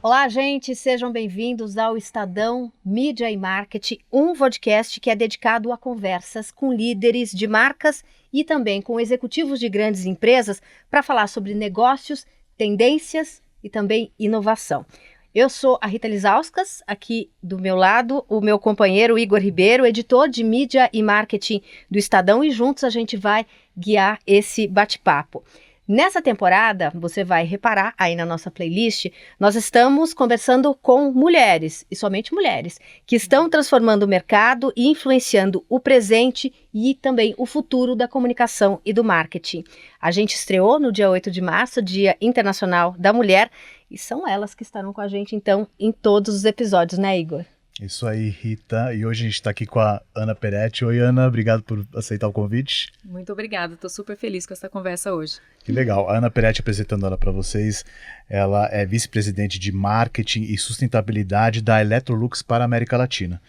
Olá, gente, sejam bem-vindos ao Estadão Mídia e Marketing, um podcast que é dedicado a conversas com líderes de marcas e também com executivos de grandes empresas para falar sobre negócios, tendências e também inovação. Eu sou a Rita Lizauskas, aqui do meu lado, o meu companheiro Igor Ribeiro, editor de mídia e marketing do Estadão, e juntos a gente vai guiar esse bate-papo. Nessa temporada, você vai reparar aí na nossa playlist, nós estamos conversando com mulheres, e somente mulheres, que estão transformando o mercado e influenciando o presente e também o futuro da comunicação e do marketing. A gente estreou no dia 8 de março, Dia Internacional da Mulher, e são elas que estarão com a gente, então, em todos os episódios, né, Igor? Isso aí, Rita. E hoje a gente está aqui com a Ana Peretti. Oi, Ana, obrigado por aceitar o convite. Muito obrigada, estou super feliz com essa conversa hoje. Que legal. A Ana Peretti, apresentando ela para vocês, ela é vice-presidente de marketing e sustentabilidade da Electrolux para a América Latina.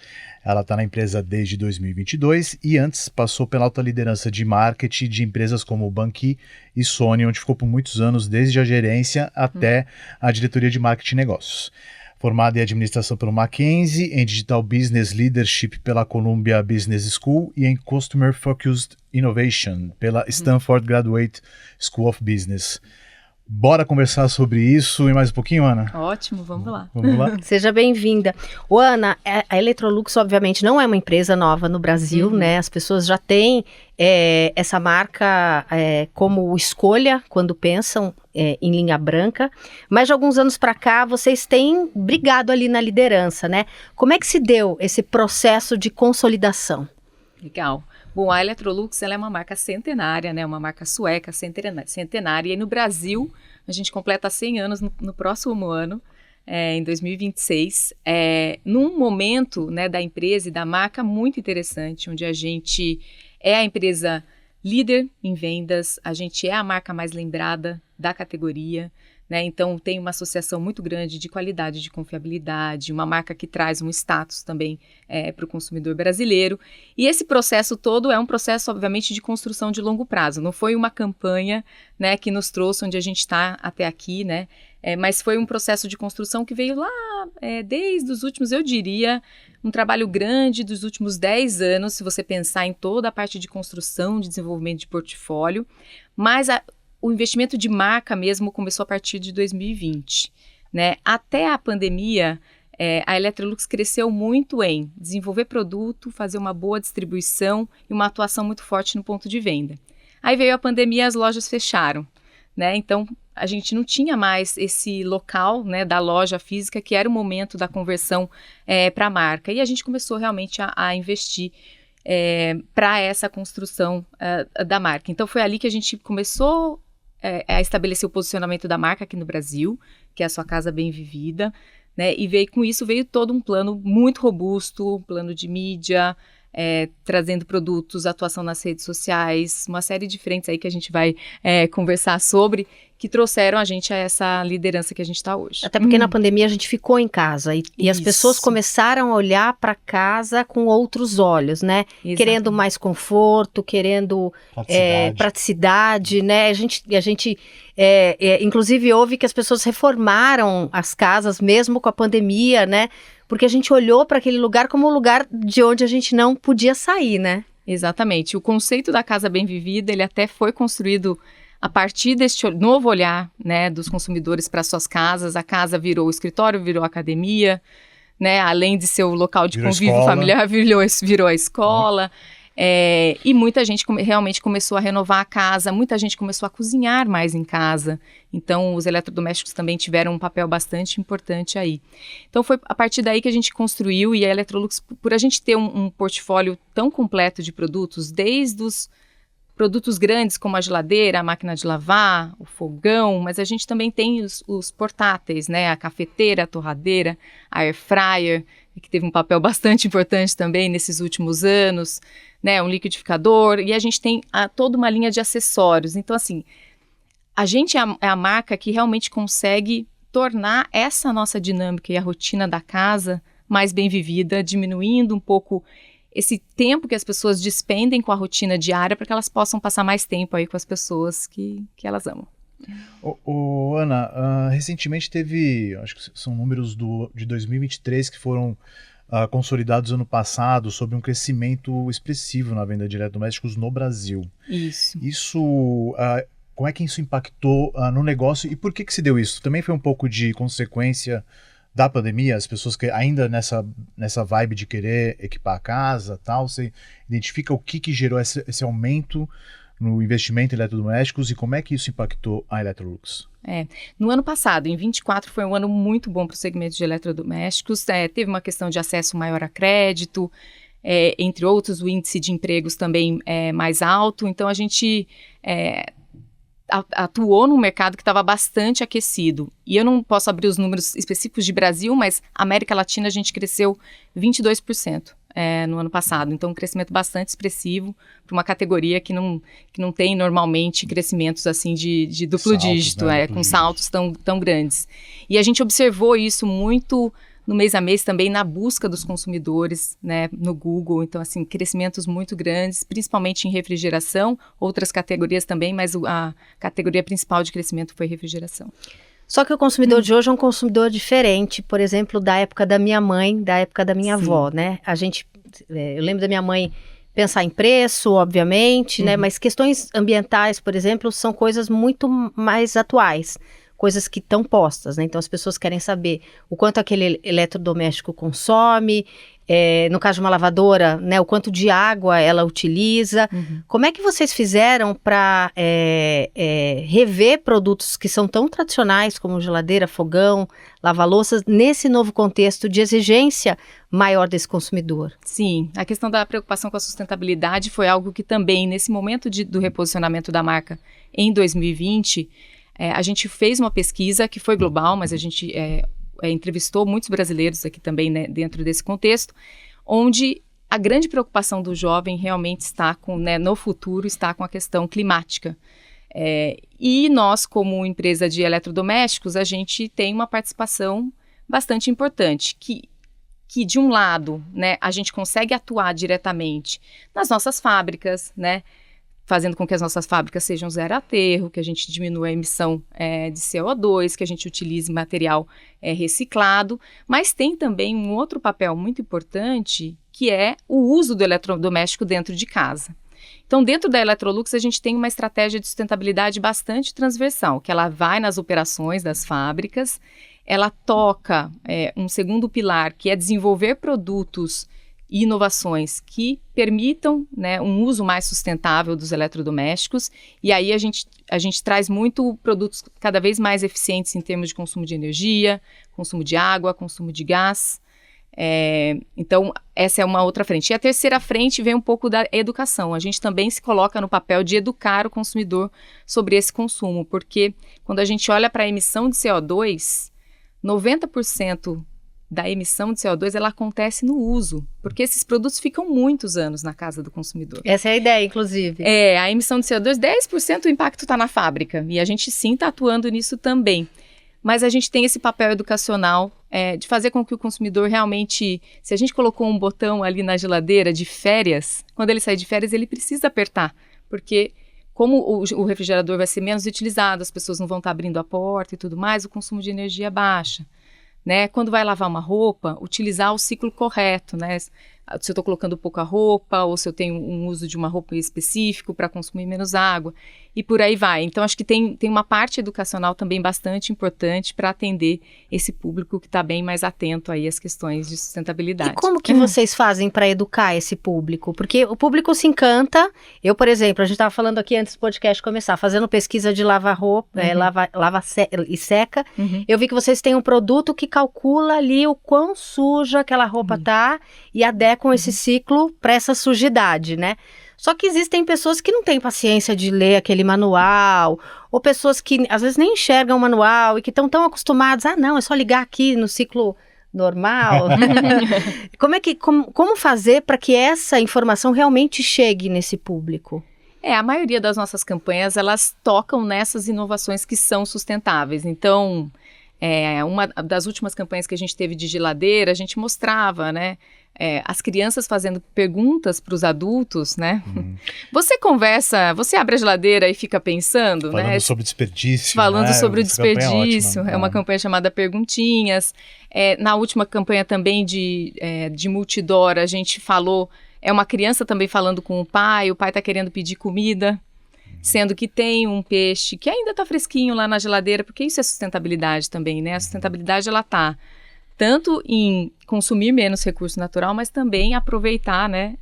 Ela está na empresa desde 2022 e antes passou pela alta liderança de marketing de empresas como Banqi e Sony, onde ficou por muitos anos, desde a gerência até a diretoria de marketing e negócios. Formada em administração pelo Mackenzie, em Digital Business Leadership pela Columbia Business School e em Customer Focused Innovation pela Stanford Graduate School of Business. Bora conversar sobre isso e mais um pouquinho, Ana? Ótimo, vamos lá. Vamos lá? Seja bem-vinda. Ô, Ana, a Electrolux, obviamente, não é uma empresa nova no Brasil, né? As pessoas já têm essa marca como escolha quando pensam em linha branca, mas de alguns anos para cá, vocês têm brigado ali na liderança, né? Como é que se deu esse processo de consolidação? Legal. Bom, a Electrolux ela é uma marca centenária, né? Uma marca sueca centenária. E no Brasil, a gente completa 100 anos no próximo ano, em 2026. Num momento, né, da empresa e da marca muito interessante, onde a gente é a empresa líder em vendas, a gente é a marca mais lembrada da categoria, né? Então tem uma associação muito grande de qualidade, de confiabilidade, uma marca que traz um status também para o consumidor brasileiro. E esse processo todo é um processo, obviamente, de construção de longo prazo. Não foi uma campanha, né, que nos trouxe onde a gente está até aqui, né? Mas foi um processo de construção que veio lá desde os últimos, eu diria, um trabalho grande dos últimos 10 anos, se você pensar em toda a parte de construção, de desenvolvimento de portfólio. Mas o investimento de marca mesmo começou a partir de 2020, né? Até a pandemia, a Electrolux cresceu muito em desenvolver produto, fazer uma boa distribuição e uma atuação muito forte no ponto de venda. Aí veio a pandemia e as lojas fecharam, né? Então, a gente não tinha mais esse local, né, da loja física, que era o momento da conversão para a marca. E a gente começou realmente a investir para essa construção da marca. Então, foi ali que a gente começou a estabelecer o posicionamento da marca aqui no Brasil, que é a Sua Casa Bem Vivida, né? E com isso veio todo um plano muito robusto, um plano de mídia, trazendo produtos, atuação nas redes sociais, uma série de frentes aí que a gente vai conversar sobre, que trouxeram a gente a essa liderança que a gente está hoje. Até porque na pandemia a gente ficou em casa e as pessoas começaram a olhar para casa com outros olhos, né? Exatamente. Querendo mais conforto, querendo praticidade, né? A gente inclusive houve que as pessoas reformaram as casas mesmo com a pandemia, né? Porque a gente olhou para aquele lugar como um lugar de onde a gente não podia sair, né? Exatamente. O conceito da casa bem vivida, ele até foi construído a partir deste novo olhar, né, dos consumidores para suas casas. A casa virou escritório, virou academia, né? Além de ser o local de convívio familiar, virou a escola. E muita gente realmente começou a renovar a casa, muita gente começou a cozinhar mais em casa. Então, os eletrodomésticos também tiveram um papel bastante importante aí. Então, foi a partir daí que a gente construiu, e a Electrolux, por a gente ter um portfólio tão completo de produtos, desde os produtos grandes como a geladeira, a máquina de lavar, o fogão, mas a gente também tem os portáteis, né? A cafeteira, a torradeira, a air fryer, que teve um papel bastante importante também nesses últimos anos, né? Um liquidificador, e a gente tem toda uma linha de acessórios. Então, assim, a gente é a marca que realmente consegue tornar essa nossa dinâmica e a rotina da casa mais bem vivida, diminuindo um pouco esse tempo que as pessoas despendem com a rotina diária para que elas possam passar mais tempo aí com as pessoas que elas amam. Ana, recentemente teve, acho que são números de 2023 que foram consolidados ano passado sobre um crescimento expressivo na venda de eletrodomésticos no Brasil. Isso, como é que isso impactou no negócio e por que se deu isso? Também foi um pouco de consequência da pandemia, as pessoas que ainda nessa vibe de querer equipar a casa, tal, você identifica o que gerou esse aumento no investimento em eletrodomésticos e como é que isso impactou a Electrolux? No ano passado, em 24, foi um ano muito bom para o segmento de eletrodomésticos. Teve uma questão de acesso maior a crédito, entre outros, o índice de empregos também é mais alto. Então, a gente atuou num mercado que estava bastante aquecido. E eu não posso abrir os números específicos de Brasil, mas América Latina a gente cresceu 22%. No ano passado, então um crescimento bastante expressivo para uma categoria que não tem normalmente crescimentos assim de duplo saltos, dígito, com saltos tão grandes. E a gente observou isso muito no mês a mês também na busca dos consumidores, né, no Google, então assim, crescimentos muito grandes, principalmente em refrigeração, outras categorias também, mas a categoria principal de crescimento foi refrigeração. Só que o consumidor de hoje é um consumidor diferente, por exemplo, da época da minha mãe, da época da minha avó, né? Eu lembro da minha mãe pensar em preço, obviamente, né? Mas questões ambientais, por exemplo, são coisas muito mais atuais, coisas que estão postas, né? Então as pessoas querem saber o quanto aquele eletrodoméstico consome, no caso de uma lavadora, né, o quanto de água ela utiliza. Como é que vocês fizeram para rever produtos que são tão tradicionais como geladeira, fogão, lava-louças, nesse novo contexto de exigência maior desse consumidor? Sim, a questão da preocupação com a sustentabilidade foi algo que também, nesse momento do reposicionamento da marca em 2020, a gente fez uma pesquisa que foi global, mas a gente entrevistou muitos brasileiros aqui também, né, dentro desse contexto, onde a grande preocupação do jovem realmente está no futuro, está com a questão climática. E nós, como empresa de eletrodomésticos, a gente tem uma participação bastante importante, que de um lado, né, a gente consegue atuar diretamente nas nossas fábricas, né, fazendo com que as nossas fábricas sejam zero aterro, que a gente diminua a emissão de CO2, que a gente utilize material reciclado, mas tem também um outro papel muito importante, que é o uso do eletrodoméstico dentro de casa. Então, dentro da Electrolux, a gente tem uma estratégia de sustentabilidade bastante transversal, que ela vai nas operações das fábricas, ela toca um segundo pilar, que é desenvolver produtos e inovações que permitam, né, um uso mais sustentável dos eletrodomésticos, e aí a gente traz muito produtos cada vez mais eficientes em termos de consumo de energia, consumo de água, consumo de gás. Então, essa é uma outra frente. E a terceira frente vem um pouco da educação. A gente também se coloca no papel de educar o consumidor sobre esse consumo, porque quando a gente olha para a emissão de CO2, 90% da emissão de CO2, ela acontece no uso, porque esses produtos ficam muitos anos na casa do consumidor. Essa é a ideia, inclusive. A emissão de CO2, 10% do impacto está na fábrica, e a gente sim está atuando nisso também. Mas a gente tem esse papel educacional de fazer com que o consumidor realmente, se a gente colocou um botão ali na geladeira de férias, quando ele sair de férias, ele precisa apertar, porque como o refrigerador vai ser menos utilizado, as pessoas não vão estar abrindo a porta e tudo mais, o consumo de energia baixa. Né? Quando vai lavar uma roupa, utilizar o ciclo correto, né? Se eu estou colocando pouca roupa ou se eu tenho um uso de uma roupa específico para consumir menos água e por aí vai. Então, acho que tem uma parte educacional também bastante importante para atender esse público que está bem mais atento aí às questões de sustentabilidade. E como que vocês fazem para educar esse público? Porque o público se encanta. Eu, por exemplo, a gente estava falando aqui antes do podcast começar, fazendo pesquisa de lavar roupa, lava e seca. Eu vi que vocês têm um produto que calcula ali o quão suja aquela roupa tá e adequam esse ciclo para essa sujidade, né? Só que existem pessoas que não têm paciência de ler aquele manual, ou pessoas que às vezes nem enxergam o manual e que estão tão acostumadas, não, é só ligar aqui no ciclo normal. Como fazer para que essa informação realmente chegue nesse público? A maioria das nossas campanhas, elas tocam nessas inovações que são sustentáveis. Então, uma das últimas campanhas que a gente teve de geladeira, a gente mostrava, né, as crianças fazendo perguntas para os adultos, né? Você abre a geladeira e fica pensando, falando né? sobre desperdício. Falando sobre o Essa campanha desperdício. ótima. É uma campanha chamada Perguntinhas. Na última campanha também de Multidor, a gente falou, uma criança também falando com o pai está querendo pedir comida, sendo que tem um peixe que ainda está fresquinho lá na geladeira, porque isso é sustentabilidade também, né? A sustentabilidade, ela está tanto em consumir menos recurso natural, mas também aproveitar, né,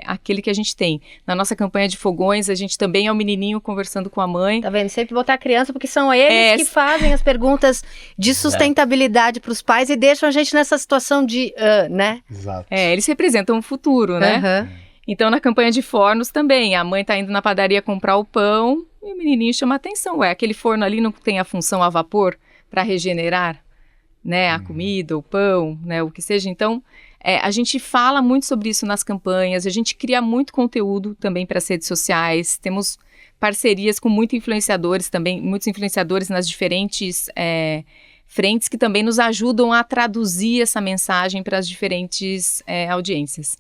aquele que a gente tem. Na nossa campanha de fogões, a gente também é o menininho conversando com a mãe. Tá vendo? Sempre botar a criança, porque são eles que fazem as perguntas de sustentabilidade para os pais e deixam a gente nessa situação de, né? Exato. Eles representam o futuro, né? Então, na campanha de fornos também, a mãe tá indo na padaria comprar o pão e o menininho chama a atenção. Aquele forno ali não tem a função a vapor para regenerar, né, a comida, o pão, né, o que seja. Então, a gente fala muito sobre isso nas campanhas, a gente cria muito conteúdo também para as redes sociais, temos parcerias com muitos influenciadores também, muitos influenciadores nas diferentes frentes que também nos ajudam a traduzir essa mensagem para as diferentes audiências.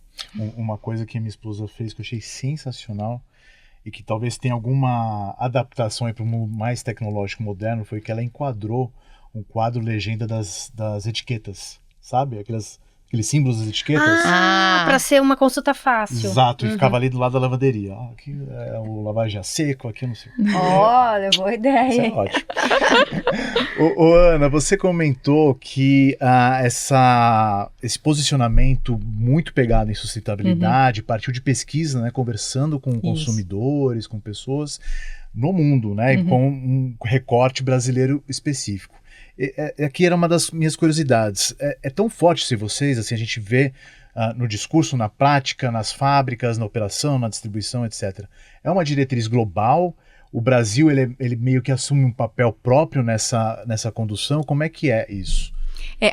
Uma coisa que minha esposa fez que eu achei sensacional e que talvez tenha alguma adaptação para o mundo mais tecnológico moderno foi que ela enquadrou um quadro legenda das etiquetas, sabe? Aqueles símbolos das etiquetas. Para ser uma consulta fácil. Exato, e ficava ali do lado da lavanderia. Aqui é o lavagem a seco, aqui não sei. Olha, boa ideia. Isso é ótimo. Ô, Ana, você comentou que esse posicionamento muito pegado em sustentabilidade partiu de pesquisa, né? Conversando com consumidores, com pessoas no mundo, né? E com um recorte brasileiro específico. Aqui era uma das minhas curiosidades. É tão forte se vocês, assim, a gente vê no discurso, na prática, nas fábricas, na operação, na distribuição, etc. É uma diretriz global? O Brasil, ele meio que assume um papel próprio nessa condução? Como é que é isso?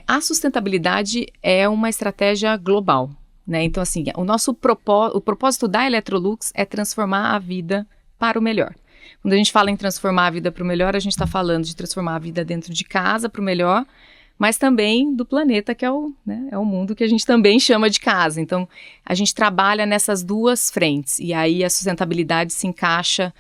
A sustentabilidade é uma estratégia global, né? Então, assim, o propósito da Electrolux é transformar a vida para o melhor. Quando a gente fala em transformar a vida para o melhor, a gente está falando de transformar a vida dentro de casa para o melhor, mas também do planeta, que é o mundo que a gente também chama de casa. Então, a gente trabalha nessas duas frentes, e aí a sustentabilidade se encaixa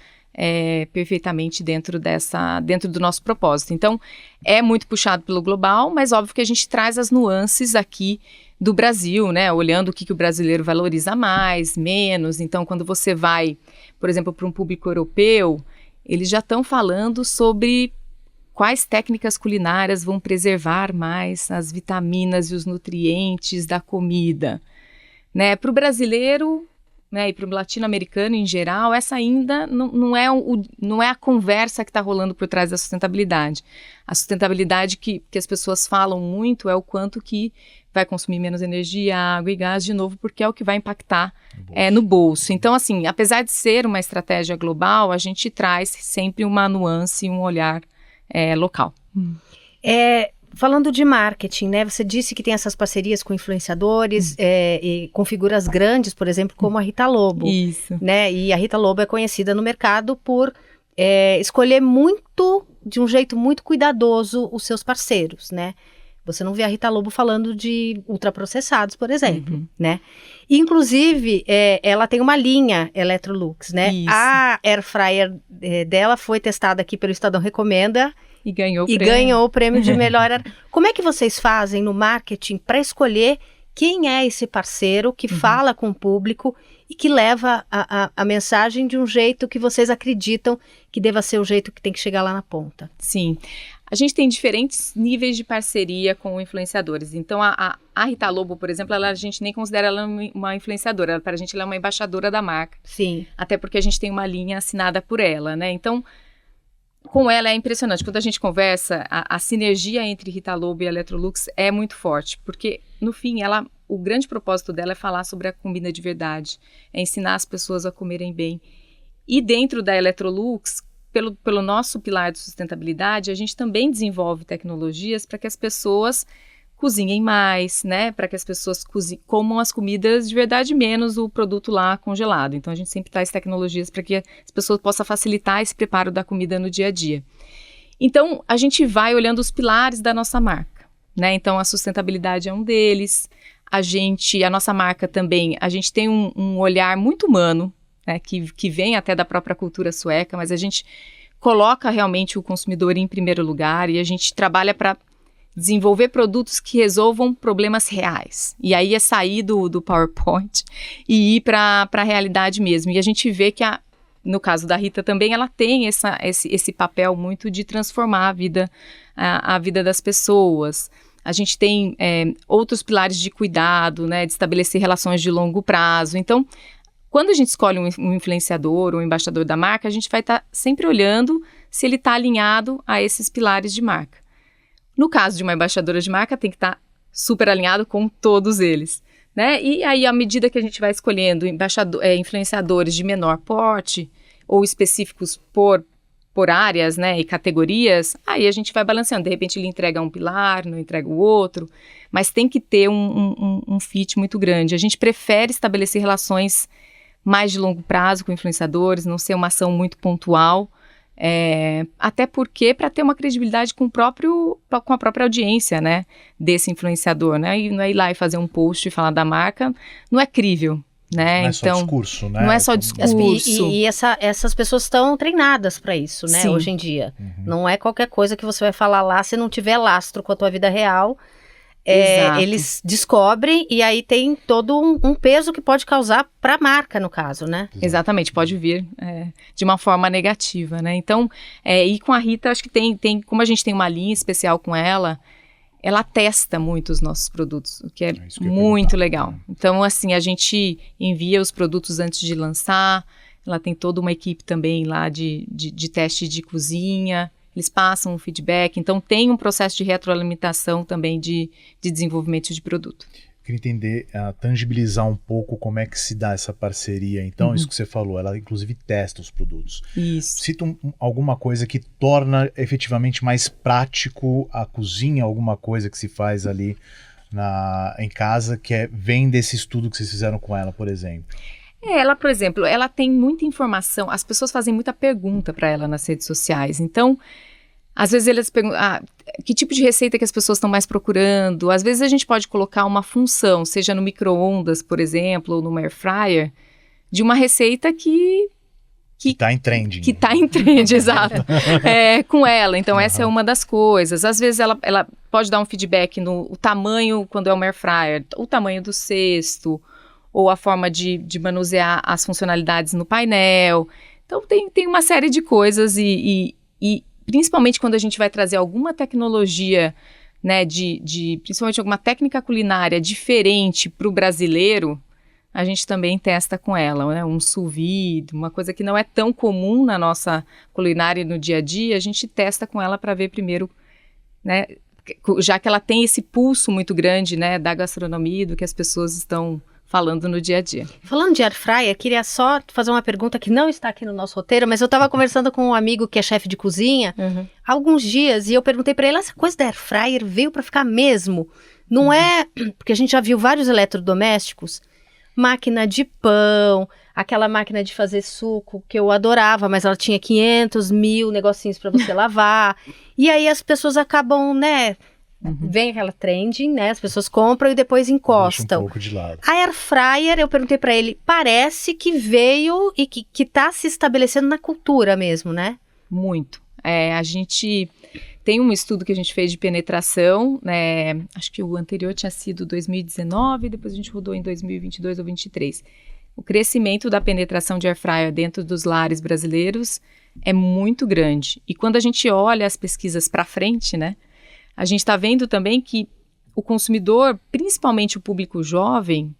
perfeitamente dentro do nosso propósito. Então, é muito puxado pelo global, mas óbvio que a gente traz as nuances aqui do Brasil, né? Olhando o que o brasileiro valoriza mais, menos. Então, quando você vai, por exemplo, para um público europeu, eles já estão falando sobre quais técnicas culinárias vão preservar mais as vitaminas e os nutrientes da comida, né? Para o brasileiro, né, e para o latino-americano em geral, essa ainda não é a conversa que está rolando por trás da sustentabilidade. A sustentabilidade que as pessoas falam muito é o quanto que vai consumir menos energia, água e gás, de novo, porque é o que vai impactar no bolso. Então, assim, apesar de ser uma estratégia global, a gente traz sempre uma nuance e um olhar local. Falando de marketing, né? Você disse que tem essas parcerias com influenciadores e com figuras grandes, por exemplo, como a Rita Lobo. Isso. Né? E a Rita Lobo é conhecida no mercado por escolher de um jeito muito cuidadoso, os seus parceiros, né? Você não vê a Rita Lobo falando de ultraprocessados, por exemplo, né? Inclusive, ela tem uma linha Electrolux, né? Isso. A Air Fryer dela foi testada aqui pelo Estadão Recomenda e ganhou o prêmio de melhor. Como é que vocês fazem no marketing para escolher quem é esse parceiro que fala com o público e que leva a mensagem de um jeito que vocês acreditam que deva ser o jeito que tem que chegar lá na ponta? Sim. A gente tem diferentes níveis de parceria com influenciadores. Então, a Rita Lobo, por exemplo, a gente nem considera ela uma influenciadora. Para a gente, ela é uma embaixadora da marca. Sim. Até porque a gente tem uma linha assinada por ela, né? Então, com ela é impressionante. Quando a gente conversa, a sinergia entre Rita Lobo e a Electrolux é muito forte. Porque, no fim, o grande propósito dela é falar sobre a comida de verdade. É ensinar as pessoas a comerem bem. E dentro da Electrolux, pelo nosso pilar de sustentabilidade, a gente também desenvolve tecnologias para que as pessoas cozinhem mais, né? Para que as pessoas comam as comidas de verdade, menos o produto lá congelado. Então, a gente sempre traz tecnologias para que as pessoas possam facilitar esse preparo da comida no dia a dia. Então, a gente vai olhando os pilares da nossa marca, né? Então, a sustentabilidade é um deles, a nossa marca também, a gente tem um olhar muito humano, né, que vem até da própria cultura sueca, mas a gente coloca realmente o consumidor em primeiro lugar e a gente trabalha para desenvolver produtos que resolvam problemas reais. E aí é sair do PowerPoint e ir para a realidade mesmo. E a gente vê que, no caso da Rita também, ela tem esse papel muito de transformar a vida das pessoas. A gente tem outros pilares de cuidado, né, de estabelecer relações de longo prazo. Então, quando a gente escolhe um influenciador, um embaixador da marca, a gente vai estar sempre olhando se ele está alinhado a esses pilares de marca. No caso de uma embaixadora de marca, tem que estar super alinhado com todos eles, né? E aí, à medida que a gente vai escolhendo influenciadores de menor porte ou específicos por áreas, né, e categorias, aí a gente vai balanceando. De repente, ele entrega um pilar, não entrega o outro, mas tem que ter um fit muito grande. A gente prefere estabelecer relações mais de longo prazo com influenciadores, não ser uma ação muito pontual, até porque para ter uma credibilidade com a própria audiência, né, desse influenciador, né, e não é ir lá e fazer um post e falar da marca, não é crível, né, não é então, só discurso, né? Não é só discurso. E essas pessoas estão treinadas para isso, né, Sim. hoje em dia. Não é qualquer coisa que você vai falar lá se não tiver lastro com a tua vida real. Eles descobrem e aí tem todo um peso que pode causar para a marca, no caso, né? Exatamente, pode vir de uma forma negativa, né? Então, e com a Rita, acho que tem, como a gente tem uma linha especial com ela testa muito os nossos produtos, o que é muito legal. Então, assim, a gente envia os produtos antes de lançar, ela tem toda uma equipe também lá de teste de cozinha, eles passam um feedback, então tem um processo de retroalimentação também de desenvolvimento de produto. Queria entender, tangibilizar um pouco como é que se dá essa parceria. Então, isso que você falou, ela inclusive testa os produtos. Isso. Cita alguma coisa que torna efetivamente mais prático a cozinha, alguma coisa que se faz ali em casa que vem desse estudo que vocês fizeram com ela, por exemplo. Ela, por exemplo, ela tem muita informação, as pessoas fazem muita pergunta para ela nas redes sociais, então, às vezes eles perguntam, que tipo de receita que as pessoas estão mais procurando, às vezes a gente pode colocar uma função, seja no micro-ondas, por exemplo, ou no air fryer, de uma receita que está em trending. Que está em trend, exato, com ela, então essa é uma das coisas, às vezes ela pode dar um feedback no tamanho, quando é um air fryer, o tamanho do cesto, ou a forma de manusear as funcionalidades no painel. Então, tem uma série de coisas e principalmente quando a gente vai trazer alguma tecnologia, né, principalmente alguma técnica culinária diferente para o brasileiro, a gente também testa com ela, né, um sous vide, uma coisa que não é tão comum na nossa culinária no dia a dia, a gente testa com ela para ver primeiro, né, já que ela tem esse pulso muito grande, né, da gastronomia, do que as pessoas estão falando no dia a dia. Falando de air fryer, queria só fazer uma pergunta que não está aqui no nosso roteiro, mas eu estava conversando com um amigo que é chefe de cozinha há alguns dias e eu perguntei para ele, essa coisa da air fryer veio para ficar mesmo? Não é, porque a gente já viu vários eletrodomésticos, máquina de pão, aquela máquina de fazer suco que eu adorava, mas ela tinha 500 mil negocinhos para você lavar, e aí as pessoas acabam, né... Vem aquela trending, né? As pessoas compram e depois encostam. Deixa um pouco de lado. A air fryer, eu perguntei pra ele, parece que veio e que tá se estabelecendo na cultura mesmo, né? Muito. A gente tem um estudo que a gente fez de penetração, né? Acho que o anterior tinha sido 2019, depois a gente rodou em 2022 ou 2023. O crescimento da penetração de air fryer dentro dos lares brasileiros é muito grande. E quando a gente olha as pesquisas para frente, né? A gente está vendo também que o consumidor, principalmente o público jovem,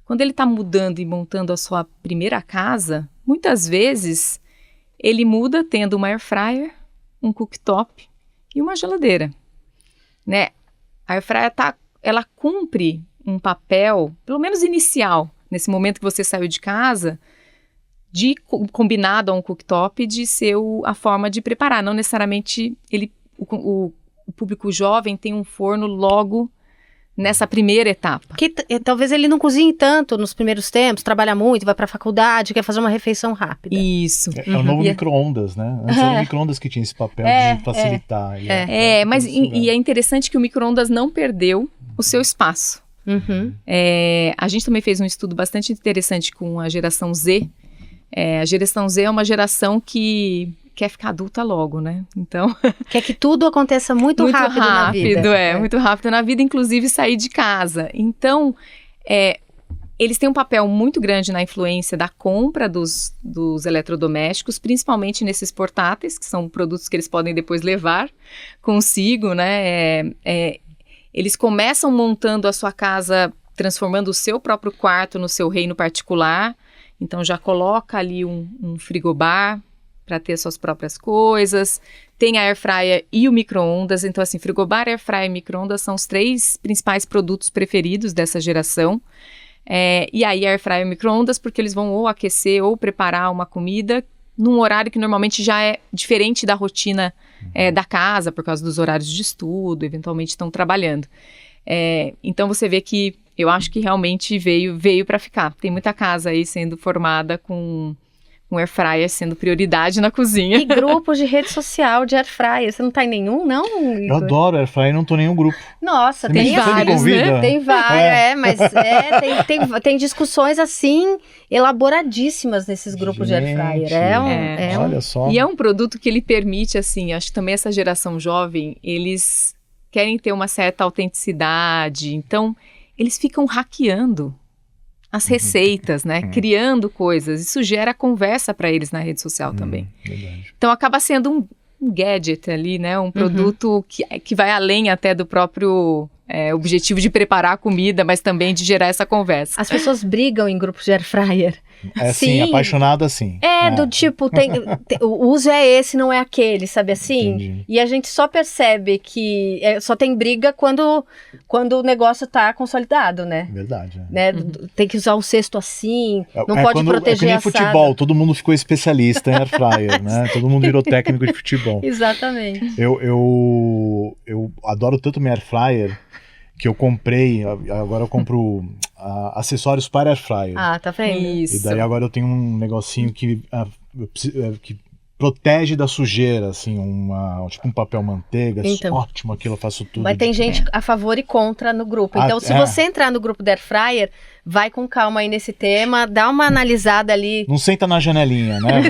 quando ele está mudando e montando a sua primeira casa, muitas vezes ele muda tendo uma air fryer, um cooktop e uma geladeira, né? A air fryer ela cumpre um papel, pelo menos inicial, nesse momento que você saiu de casa, combinado a um cooktop, de ser a forma de preparar. Não necessariamente o público jovem tem um forno logo nessa primeira etapa. Que talvez ele não cozinhe tanto nos primeiros tempos, trabalha muito, vai para a faculdade, quer fazer uma refeição rápida. Isso. É o novo micro-ondas, né? Antes era o micro-ondas que tinha esse papel de facilitar. Mas é interessante que o micro-ondas não perdeu o seu espaço. A gente também fez um estudo bastante interessante com a geração Z. A geração Z é uma geração que quer ficar adulta logo, né? Então... Quer que tudo aconteça muito rápido na vida. Muito rápido na vida, inclusive sair de casa. Então, eles têm um papel muito grande na influência da compra dos eletrodomésticos, principalmente nesses portáteis, que são produtos que eles podem depois levar consigo, né? Eles começam montando a sua casa, transformando o seu próprio quarto no seu reino particular. Então, já coloca ali um frigobar para ter suas próprias coisas. Tem a air fryer e o micro-ondas. Então, assim, frigobar, air fryer e micro-ondas são os 3 principais produtos preferidos dessa geração. E aí, air fryer e micro-ondas, porque eles vão ou aquecer ou preparar uma comida num horário que normalmente já é diferente da rotina da casa, por causa dos horários de estudo, eventualmente estão trabalhando. Então, você vê que eu acho que realmente veio para ficar. Tem muita casa aí sendo formada com air fryer sendo prioridade na cozinha. E grupos de rede social de air fryer. Você não tá em nenhum, não, Igor? Eu adoro air fryer, não tô em nenhum grupo. Nossa, tem vários, né? Tem vários, mas tem discussões assim elaboradíssimas nesses grupos de air fryer. Olha só. E é um produto que ele permite, assim, acho que também essa geração jovem, eles querem ter uma certa autenticidade, então eles ficam hackeando as receitas, né? Criando coisas. Isso gera conversa para eles na rede social também. Verdade. Então acaba sendo um gadget ali, né? Um produto que vai além até do próprio objetivo de preparar a comida, mas também de gerar essa conversa. As pessoas brigam em grupos de air fryer. Sim, apaixonado assim. Do tipo, o uso é esse, não é aquele, sabe assim? Entendi. E a gente só percebe que só tem briga quando o negócio tá consolidado, né? Verdade. Né? Tem que usar o cesto assim, não pode proteger que nem a futebol, todo mundo ficou especialista em air fryer, né? Todo mundo virou técnico de futebol. Exatamente. Eu adoro tanto minha air fryer que eu comprei, agora eu compro acessórios para air fryer. Tá vendo? Isso. E daí agora eu tenho um negocinho que protege da sujeira, assim, tipo um papel manteiga, então, ótimo aquilo, eu faço tudo. Mas tem gente a favor e contra no grupo. Então, se você entrar no grupo da air fryer, vai com calma aí nesse tema, dá uma analisada ali. Não senta na janelinha, né?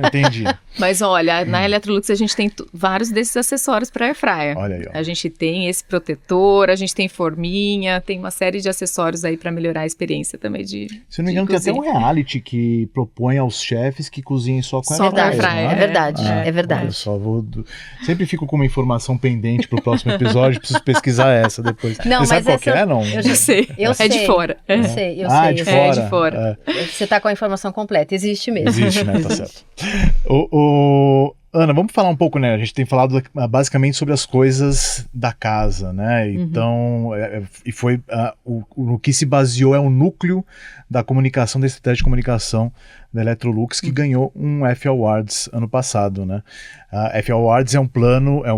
Entendi. Mas olha, na Electrolux a gente tem vários desses acessórios para air fryer. Olha aí, ó. A gente tem esse protetor, a gente tem forminha, tem uma série de acessórios aí para melhorar a experiência também de Se não me engano, tem até um reality que propõe aos chefes que cozinhem só com air fryer. É verdade, é verdade. Eu só sempre fico com uma informação pendente pro próximo episódio, preciso pesquisar essa depois. Não, você sabe qual que é, não? Eu já sei. Eu sei. De fora. Eu sei. De fora. É de fora. Você tá com a informação completa, existe mesmo. Existe, né? Tá certo. Ana, vamos falar um pouco, né? A gente tem falado basicamente sobre as coisas da casa, né? Então, e foi o que se baseou é o núcleo da comunicação, da estratégia de comunicação da Electrolux, que ganhou um F Awards ano passado, né? F Awards é um prêmio. É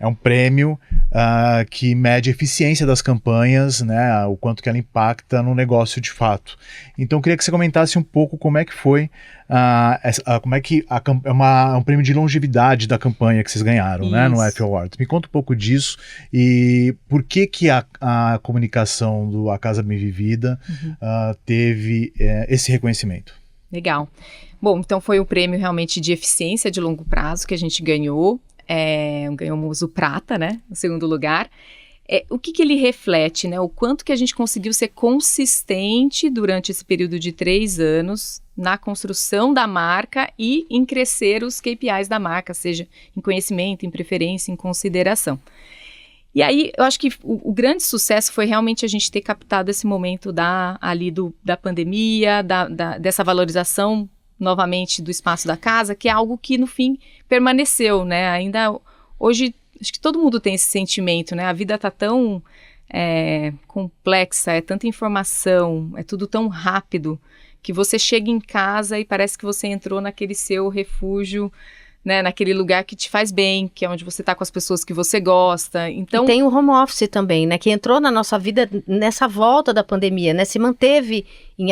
um prêmio que mede a eficiência das campanhas, né? O quanto que ela impacta no negócio de fato. Então, eu queria que você comentasse um pouco como é que foi, como é que é um prêmio de longevidade da campanha que vocês ganharam, né? No F Awards. Me conta um pouco disso e por que a comunicação do A Casa Bem Vivida teve esse reconhecimento. Legal. Bom, então foi o prêmio realmente de eficiência de longo prazo que a gente ganhou. Ganhamos o prata, né? No segundo lugar. O que ele reflete, né? O quanto que a gente conseguiu ser consistente durante esse período de 3 anos na construção da marca e em crescer os KPIs da marca, seja em conhecimento, em preferência, em consideração. E aí, eu acho que o grande sucesso foi realmente a gente ter captado esse momento da pandemia, dessa valorização novamente do espaço da casa, que é algo que, no fim, permaneceu, né? Ainda hoje, acho que todo mundo tem esse sentimento, né? A vida está tão complexa, é tanta informação, é tudo tão rápido, que você chega em casa e parece que você entrou naquele seu refúgio, né, naquele lugar que te faz bem, que é onde você está com as pessoas que você gosta. Então, e tem o home office também, né, que entrou na nossa vida nessa volta da pandemia, né, se manteve em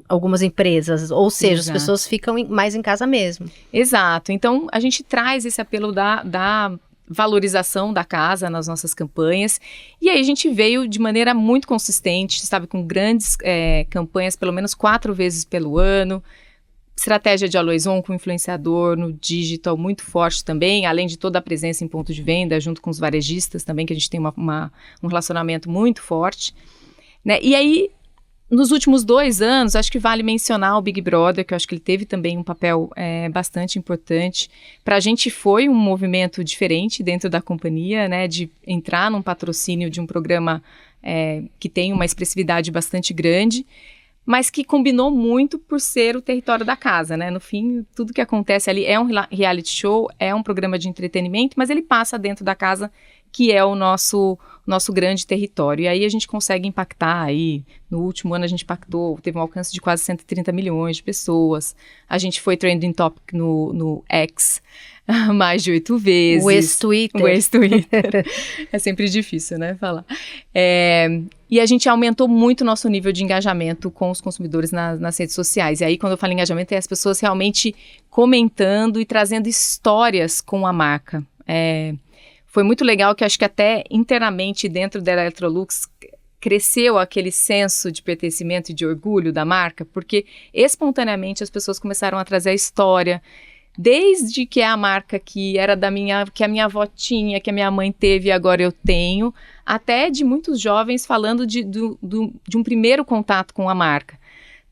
algumas empresas, ou seja, Exato. As pessoas ficam mais em casa mesmo. Exato, então a gente traz esse apelo da valorização da casa nas nossas campanhas. E aí a gente veio de maneira muito consistente, sabe, com grandes campanhas, pelo menos 4 vezes pelo ano. Estratégia de always-on com influenciador no digital muito forte também, além de toda a presença em ponto de venda, junto com os varejistas também, que a gente tem um relacionamento muito forte, né? E aí, nos últimos 2 anos, acho que vale mencionar o Big Brother, que eu acho que ele teve também um papel bastante importante. Para a gente foi um movimento diferente dentro da companhia, né, de entrar num patrocínio de um programa que tem uma expressividade bastante grande, mas que combinou muito por ser o território da casa, né? No fim, tudo que acontece ali é um reality show, é um programa de entretenimento, mas ele passa dentro da casa, que é o nosso grande território. E aí a gente consegue impactar aí, no último ano a gente teve um alcance de quase 130 milhões de pessoas. A gente foi trending topic no X mais de 8 vezes. O ex-Twitter. É sempre difícil, né, falar. E a gente aumentou muito o nosso nível de engajamento com os consumidores nas redes sociais. E aí, quando eu falo engajamento, é as pessoas realmente comentando e trazendo histórias com a marca. Foi muito legal que acho que até internamente dentro da Electrolux cresceu aquele senso de pertencimento e de orgulho da marca, porque espontaneamente as pessoas começaram a trazer a história, desde que é a marca que era que a minha avó tinha, que a minha mãe teve e agora eu tenho, até de muitos jovens falando de um primeiro contato com a marca.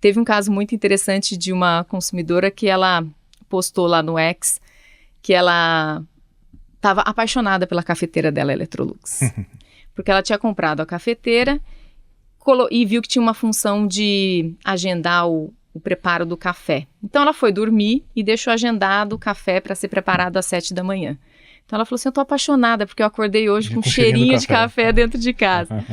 Teve um caso muito interessante de uma consumidora que ela postou lá no X que ela estava apaixonada pela cafeteira dela, Electrolux. Porque ela tinha comprado a cafeteira e viu que tinha uma função de agendar o preparo do café. Então ela foi dormir e deixou agendado o café para ser preparado às 7 da manhã. Então ela falou assim, eu tô apaixonada porque eu acordei hoje com um cheirinho de café dentro de casa.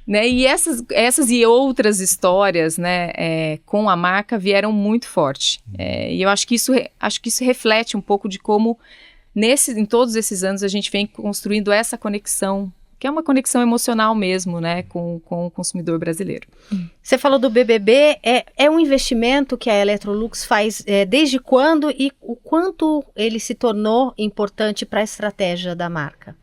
Né? E essas e outras histórias, né, com a marca vieram muito forte. E eu acho que isso reflete um pouco de como em todos esses anos a gente vem construindo essa conexão, que é uma conexão emocional mesmo, né, com o consumidor brasileiro. Você falou do BBB, é um investimento que a Electrolux faz desde quando e o quanto ele se tornou importante para a estratégia da marca?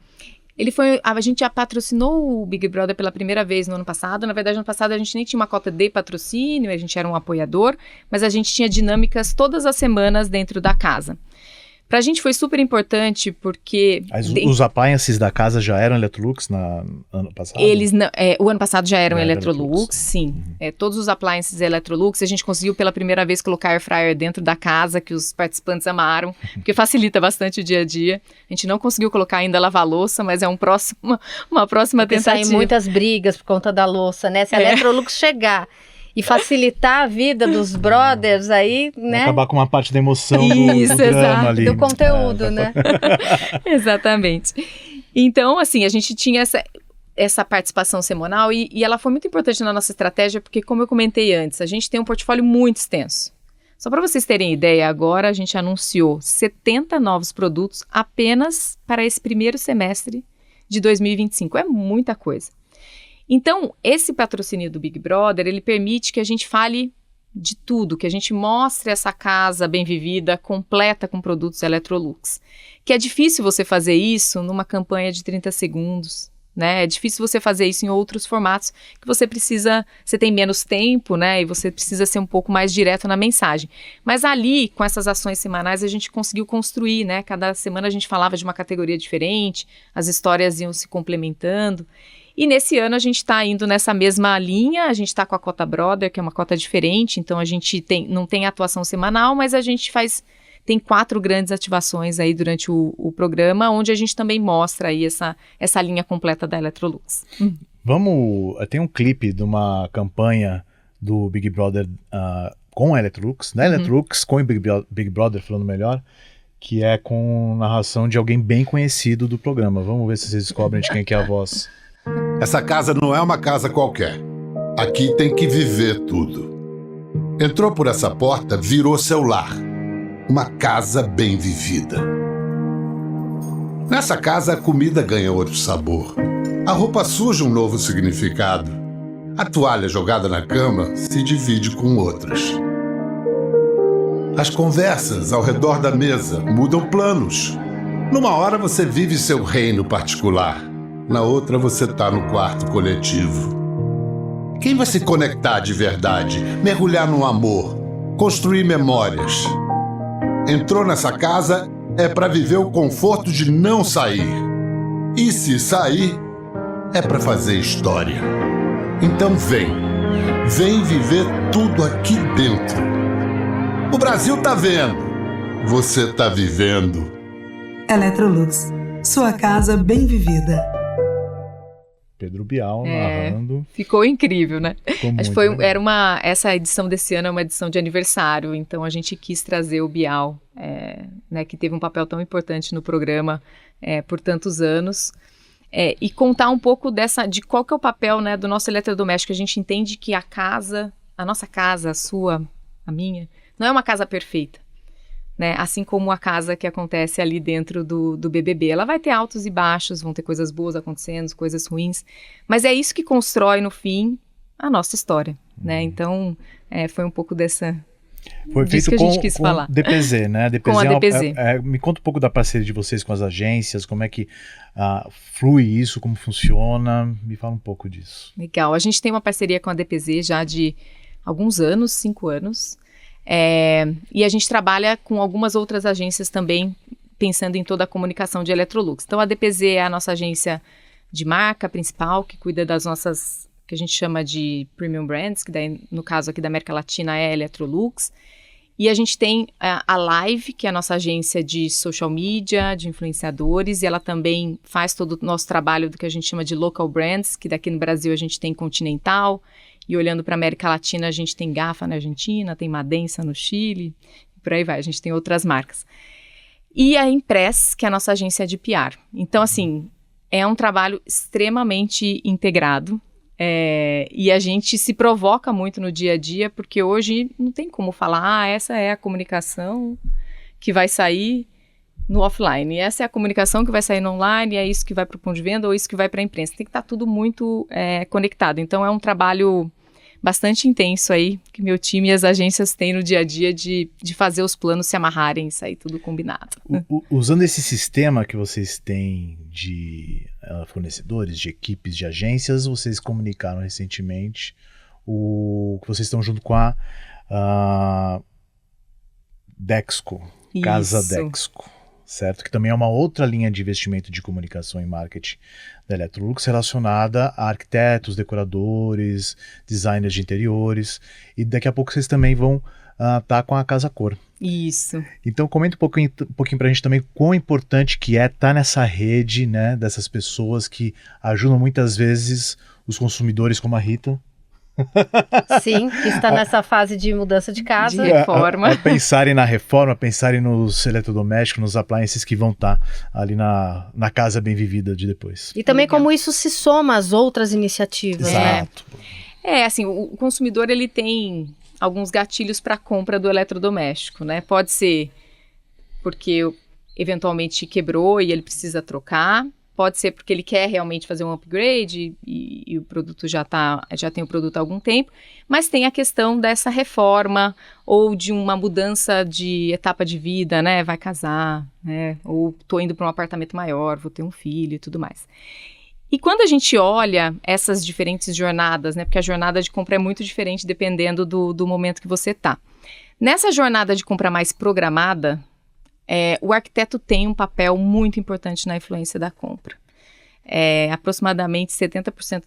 A gente já patrocinou o Big Brother pela primeira vez no ano passado. Na verdade, no ano passado a gente nem tinha uma cota de patrocínio, a gente era um apoiador, mas a gente tinha dinâmicas todas as semanas dentro da casa. Pra gente foi super importante porque... Os appliances da casa já eram Electrolux no ano passado? O ano passado já eram Electrolux, sim. Todos os appliances Electrolux. A gente conseguiu pela primeira vez colocar air fryer dentro da casa, que os participantes amaram, porque facilita bastante o dia a dia. A gente não conseguiu colocar ainda lavar-louça, mas é uma próxima tentativa. Saem muitas brigas por conta da louça, né? Se a Electrolux chegar e facilitar a vida dos brothers aí, né? Acabar com uma parte da emoção do drama ali. Do conteúdo, né? Exatamente. Então, assim, a gente tinha essa participação semanal e ela foi muito importante na nossa estratégia porque, como eu comentei antes, a gente tem um portfólio muito extenso. Só para vocês terem ideia, agora a gente anunciou 70 novos produtos apenas para esse primeiro semestre de 2025. É muita coisa. Então, esse patrocínio do Big Brother, ele permite que a gente fale de tudo, que a gente mostre essa casa bem vivida, completa com produtos Electrolux. Que é difícil você fazer isso numa campanha de 30 segundos, né? É difícil você fazer isso em outros formatos que você tem menos tempo, né? E você precisa ser um pouco mais direto na mensagem. Mas ali, com essas ações semanais, a gente conseguiu construir, né? Cada semana a gente falava de uma categoria diferente, as histórias iam se complementando. E nesse ano a gente está indo nessa mesma linha, a gente está com a cota Brother, que é uma cota diferente, então a gente não tem atuação semanal, mas a gente tem 4 grandes ativações aí durante o programa, onde a gente também mostra aí essa linha completa da Electrolux. Tem um clipe de uma campanha do Big Brother com a Electrolux, da Electrolux com o Big Brother, falando melhor, que é com narração de alguém bem conhecido do programa. Vamos ver se vocês descobrem de quem que é a voz. Essa casa não é uma casa qualquer. Aqui tem que viver tudo. Entrou por essa porta, virou seu lar. Uma casa bem vivida. Nessa casa, a comida ganha outro sabor. A roupa suja um novo significado. A toalha jogada na cama se divide com outras. As conversas ao redor da mesa mudam planos. Numa hora você vive seu reino particular, na outra você tá no quarto coletivo. Quem vai se conectar de verdade, mergulhar no amor, construir memórias? Entrou nessa casa é para viver o conforto de não sair. E se sair, é para fazer história. Então vem viver tudo aqui dentro. O Brasil tá vendo, você tá vivendo. Electrolux, sua casa bem vivida. Pedro Bial narrando. Ficou incrível, né? Acho que essa edição desse ano é uma edição de aniversário, então a gente quis trazer o Bial, né, que teve um papel tão importante no programa por tantos anos, e contar um pouco de qual que é o papel, né, do nosso eletrodoméstico. A gente entende que a nossa casa, a sua, a minha, não é uma casa perfeita. Né? Assim como a casa que acontece ali dentro do BBB. Ela vai ter altos e baixos, vão ter coisas boas acontecendo, coisas ruins, mas é isso que constrói, no fim, a nossa história. Né? Então, foi um pouco disso que a gente quis falar. DPZ, né? DPZ com a DPZ. Me conta um pouco da parceria de vocês com as agências, como é que flui isso, como funciona, me fala um pouco disso. Legal, a gente tem uma parceria com a DPZ já de alguns anos, 5 anos, e a gente trabalha com algumas outras agências também, pensando em toda a comunicação de Electrolux. Então, a DPZ é a nossa agência de marca principal, que cuida das nossas, que a gente chama de premium brands, que daí, no caso aqui da América Latina, é Electrolux. E a gente tem a Live, que é a nossa agência de social media, de influenciadores, e ela também faz todo o nosso trabalho do que a gente chama de local brands, que daqui no Brasil a gente tem Continental, e olhando para a América Latina, a gente tem Gafa na Argentina, tem Madensa no Chile, e por aí vai, a gente tem outras marcas. E a Impress, que é a nossa agência de PR. Então, assim, é um trabalho extremamente integrado, e a gente se provoca muito no dia a dia, porque hoje não tem como falar, essa é a comunicação que vai sair no offline, essa é a comunicação que vai sair no online, é isso que vai para o ponto de venda ou isso que vai para a imprensa. Tem que estar tudo muito conectado. Então, é um trabalho bastante intenso aí, que meu time e as agências têm no dia a dia de fazer os planos se amarrarem e sair tudo combinado. Usando esse sistema que vocês têm de fornecedores, de equipes, de agências, vocês comunicaram recentemente que vocês estão junto com a Dexco, Casa Dexco, certo? Que também é uma outra linha de investimento de comunicação e marketing da Electrolux relacionada a arquitetos, decoradores, designers de interiores, e daqui a pouco vocês também vão estar com a Casa Cor. Isso. Então comenta um pouquinho pra gente também quão importante que é estar nessa rede, né, dessas pessoas que ajudam muitas vezes os consumidores, como a Rita. Sim, que está nessa fase de mudança de casa. De reforma. A pensarem na reforma, pensarem nos eletrodomésticos, nos appliances que vão estar ali na casa bem vivida de depois. E também como isso se soma às outras iniciativas, Exato. né? Assim, o consumidor, ele tem alguns gatilhos para a compra do eletrodoméstico, né? Pode ser porque eventualmente quebrou e ele precisa trocar. Pode ser porque ele quer realmente fazer um upgrade e o produto já tem o produto há algum tempo, mas tem a questão dessa reforma ou de uma mudança de etapa de vida, né? Vai casar, né? Ou tô indo para um apartamento maior, vou ter um filho e tudo mais. E quando a gente olha essas diferentes jornadas, né? Porque a jornada de compra é muito diferente dependendo do momento que você tá. Nessa jornada de compra mais programada, o arquiteto tem um papel muito importante na influência da compra. Aproximadamente 70%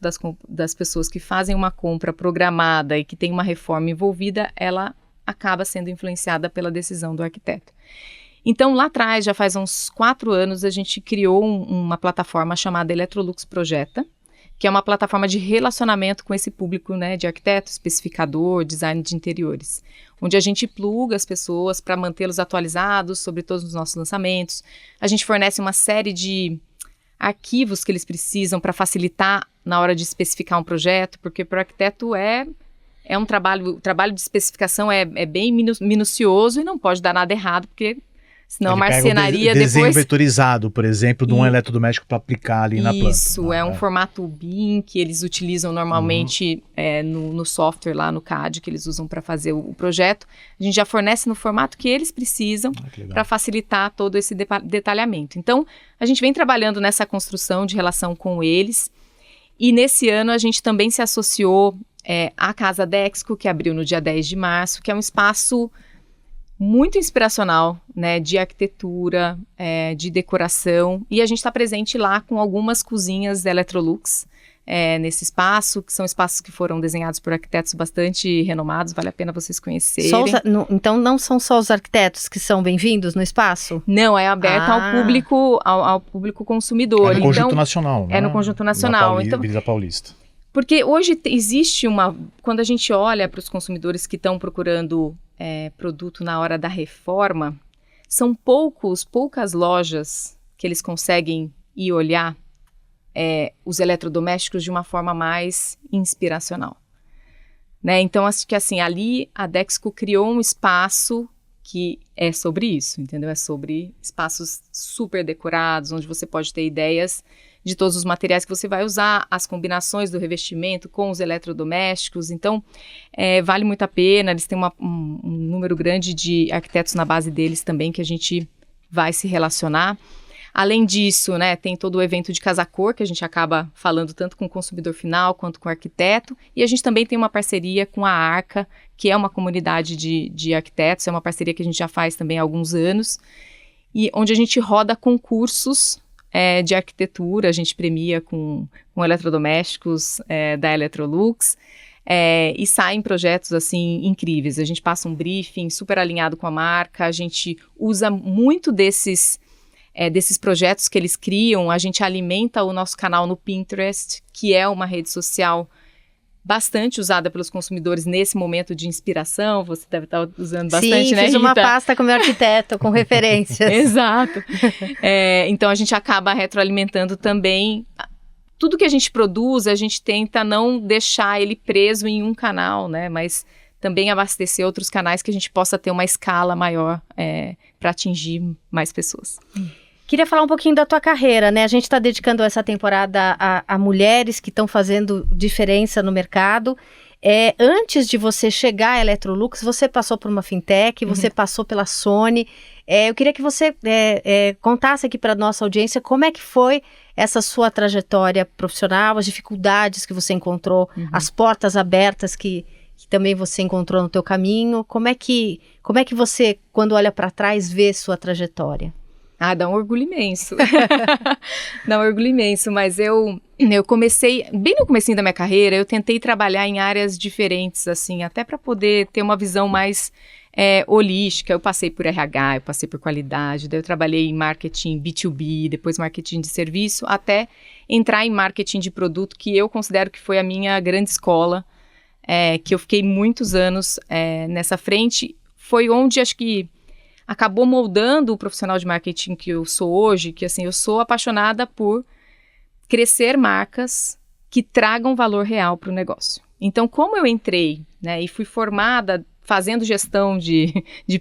das pessoas que fazem uma compra programada e que tem uma reforma envolvida, ela acaba sendo influenciada pela decisão do arquiteto. Então, lá atrás, já faz uns 4 anos, a gente criou uma plataforma chamada Electrolux Projeta, que é uma plataforma de relacionamento com esse público, né, de arquiteto, especificador, design de interiores, onde a gente pluga as pessoas para mantê-los atualizados sobre todos os nossos lançamentos. A gente fornece uma série de arquivos que eles precisam para facilitar na hora de especificar um projeto, porque para o arquiteto o trabalho de especificação é bem minucioso e não pode dar nada errado, porque Senão Ele a marcenaria pega o desenho depois... vetorizado, por exemplo, de um eletrodoméstico para aplicar ali na planta. Isso, é um formato BIM que eles utilizam normalmente no software lá no CAD, que eles usam para fazer o projeto. A gente já fornece no formato que eles precisam para facilitar todo esse detalhamento. Então, a gente vem trabalhando nessa construção de relação com eles. E nesse ano a gente também se associou à Casa Dexco, que abriu no dia 10 de março, que é um espaço muito inspiracional, né, de arquitetura, de decoração, e a gente está presente lá com algumas cozinhas da Electrolux nesse espaço, que são espaços que foram desenhados por arquitetos bastante renomados, vale a pena vocês conhecerem. Então não são só os arquitetos que são bem-vindos no espaço? Não, é aberto ao público consumidor. É no Conjunto Nacional, né? É no Conjunto Nacional. Então, Avenida Paulista. Porque hoje existe quando a gente olha para os consumidores que estão procurando produto na hora da reforma, são poucas lojas que eles conseguem ir olhar os eletrodomésticos de uma forma mais inspiracional. Né? Então, acho que assim, ali a Dexco criou um espaço que é sobre isso, entendeu? É sobre espaços super decorados, onde você pode ter ideias de todos os materiais que você vai usar, as combinações do revestimento com os eletrodomésticos. Então, vale muito a pena. Eles têm um número grande de arquitetos na base deles também que a gente vai se relacionar. Além disso, né, tem todo o evento de Casa Cor, que a gente acaba falando tanto com o consumidor final quanto com o arquiteto. E a gente também tem uma parceria com a Arca, que é uma comunidade de arquitetos. É uma parceria que a gente já faz também há alguns anos. E onde a gente roda concursos de arquitetura, a gente premia com eletrodomésticos da Electrolux, e saem projetos assim incríveis. A gente passa um briefing super alinhado com a marca, a gente usa muito desses projetos que eles criam, a gente alimenta o nosso canal no Pinterest, que é uma rede social bastante usada pelos consumidores nesse momento de inspiração. Você deve estar usando bastante, Sim, né, fiz Rita? uma pasta com meu arquiteto, com referências. Exato. Então, a gente acaba retroalimentando também. Tudo que a gente produz, a gente tenta não deixar ele preso em um canal, né? Mas também abastecer outros canais que a gente possa ter uma escala maior para atingir mais pessoas. Queria falar um pouquinho da tua carreira, né? A gente está dedicando essa temporada a mulheres que estão fazendo diferença no mercado. Antes de você chegar à Electrolux, você passou por uma fintech, você passou pela Sony. Eu queria que você contasse aqui para a nossa audiência como é que foi essa sua trajetória profissional, as dificuldades que você encontrou, as portas abertas que também você encontrou no teu caminho. Como é que você, quando olha para trás, vê sua trajetória? Dá um orgulho imenso. Dá um orgulho imenso, mas eu comecei, bem no comecinho da minha carreira, eu tentei trabalhar em áreas diferentes, assim, até para poder ter uma visão mais holística. Eu passei por RH, eu passei por qualidade, daí eu trabalhei em marketing B2B, depois marketing de serviço, até entrar em marketing de produto, que eu considero que foi a minha grande escola, que eu fiquei muitos anos nessa frente. Foi onde, acho que, acabou moldando o profissional de marketing que eu sou hoje, que assim, eu sou apaixonada por crescer marcas que tragam valor real para o negócio. Então, como eu entrei, né, e fui formada fazendo gestão de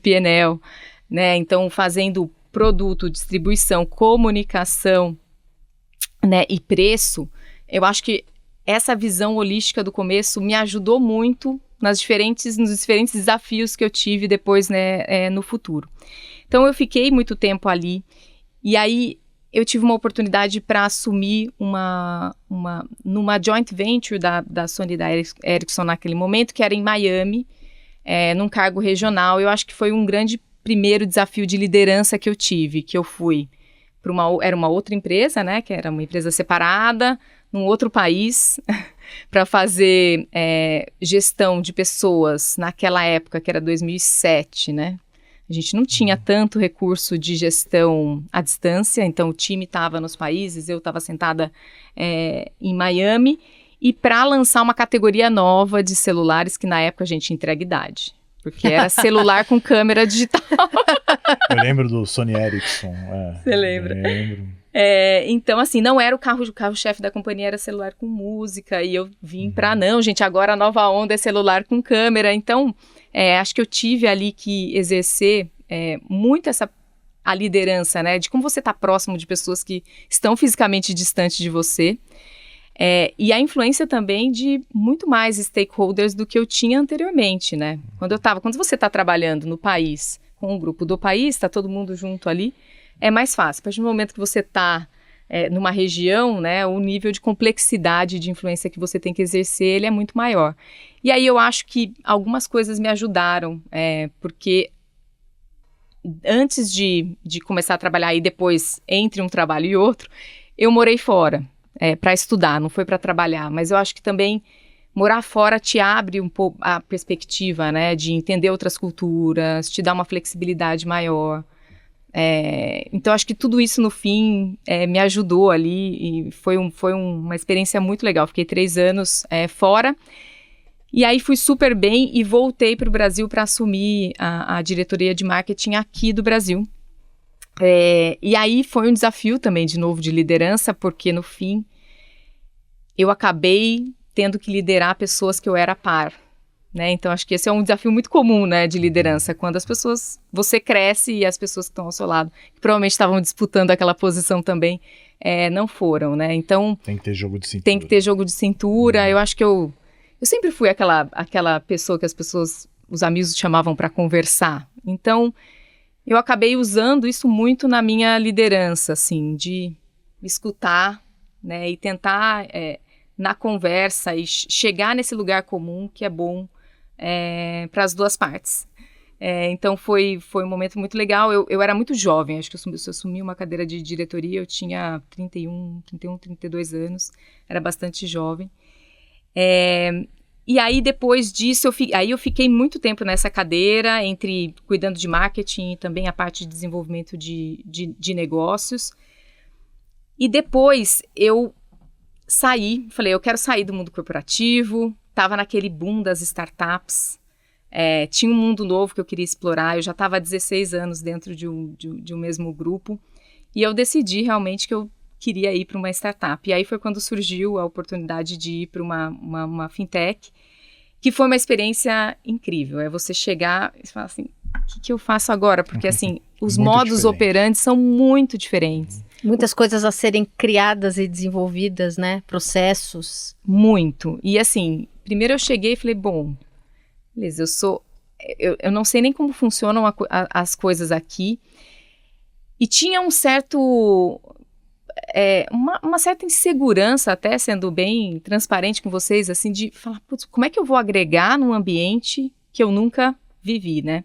P&L, né, então fazendo produto, distribuição, comunicação, né, e preço, eu acho que essa visão holística do começo me ajudou muito nos diferentes desafios que eu tive depois, né, no futuro. Então, eu fiquei muito tempo ali, e aí eu tive uma oportunidade para assumir numa joint venture da Sony e da Ericsson naquele momento, que era em Miami, num cargo regional. Eu acho que foi um grande primeiro desafio de liderança que eu tive, que eu fui era uma outra empresa, né, que era uma empresa separada, num outro país, para fazer gestão de pessoas naquela época, que era 2007, né? A gente não tinha tanto recurso de gestão à distância, então o time estava nos países, eu estava sentada em Miami, e para lançar uma categoria nova de celulares, que na época a gente entrega idade, porque era celular com câmera digital. Eu lembro do Sony Ericsson. Você lembra? Lembro. Então, assim, não era o carro-chefe da companhia, era celular com música, e eu vim não, gente, agora a nova onda é celular com câmera. Então, acho que eu tive ali que exercer muito a liderança, né? De como você está próximo de pessoas que estão fisicamente distantes de você. E a influência também de muito mais stakeholders do que eu tinha anteriormente, né? Quando você está trabalhando no país, com um grupo do país, está todo mundo junto ali, é mais fácil. A partir do momento que você está numa região, né, o nível de complexidade de influência que você tem que exercer, ele é muito maior. E aí eu acho que algumas coisas me ajudaram, porque antes de começar a trabalhar e depois, entre um trabalho e outro, eu morei fora para estudar, não foi para trabalhar. Mas eu acho que também morar fora te abre um pouco a perspectiva, né, de entender outras culturas, te dá uma flexibilidade maior. Então, acho que tudo isso, no fim, me ajudou ali e foi uma experiência muito legal. Fiquei 3 anos fora. E aí fui super bem e voltei para o Brasil para assumir a diretoria de marketing aqui do Brasil. E aí foi um desafio também, de novo, de liderança, porque no fim eu acabei tendo que liderar pessoas que eu era par. Né? Então acho que esse é um desafio muito comum, né, de liderança, quando você cresce e as pessoas que estão ao seu lado, que provavelmente estavam disputando aquela posição também, não foram. Né? Então tem que ter jogo de cintura. Tem que ter jogo de cintura. Eu acho que eu sempre fui aquela pessoa que os amigos chamavam para conversar. Então, eu acabei usando isso muito na minha liderança, assim, de escutar, né, e tentar, na conversa, e chegar nesse lugar comum que é bom para as duas partes. Então, foi um momento muito legal. Eu era muito jovem, acho que eu assumi uma cadeira de diretoria, eu tinha 32 anos, era bastante jovem. E aí, depois disso, eu fiquei muito tempo nessa cadeira, cuidando de marketing e também a parte de desenvolvimento de negócios. E depois eu falei, eu quero sair do mundo corporativo, estava naquele boom das startups, tinha um mundo novo que eu queria explorar, eu já estava há 16 anos dentro de um mesmo grupo, e eu decidi realmente que eu queria ir para uma startup. E aí foi quando surgiu a oportunidade de ir para uma fintech, que foi uma experiência incrível. É você chegar e falar assim, o que eu faço agora? Porque assim, os modus operandi são muito diferentes. Muitas coisas a serem criadas e desenvolvidas, né? Processos. Muito. E assim, primeiro eu cheguei e falei, bom, beleza, eu não sei nem como funcionam as coisas aqui. E tinha um certo... uma certa insegurança, até sendo bem transparente com vocês, assim, de falar, putz, como é que eu vou agregar num ambiente que eu nunca vivi, né?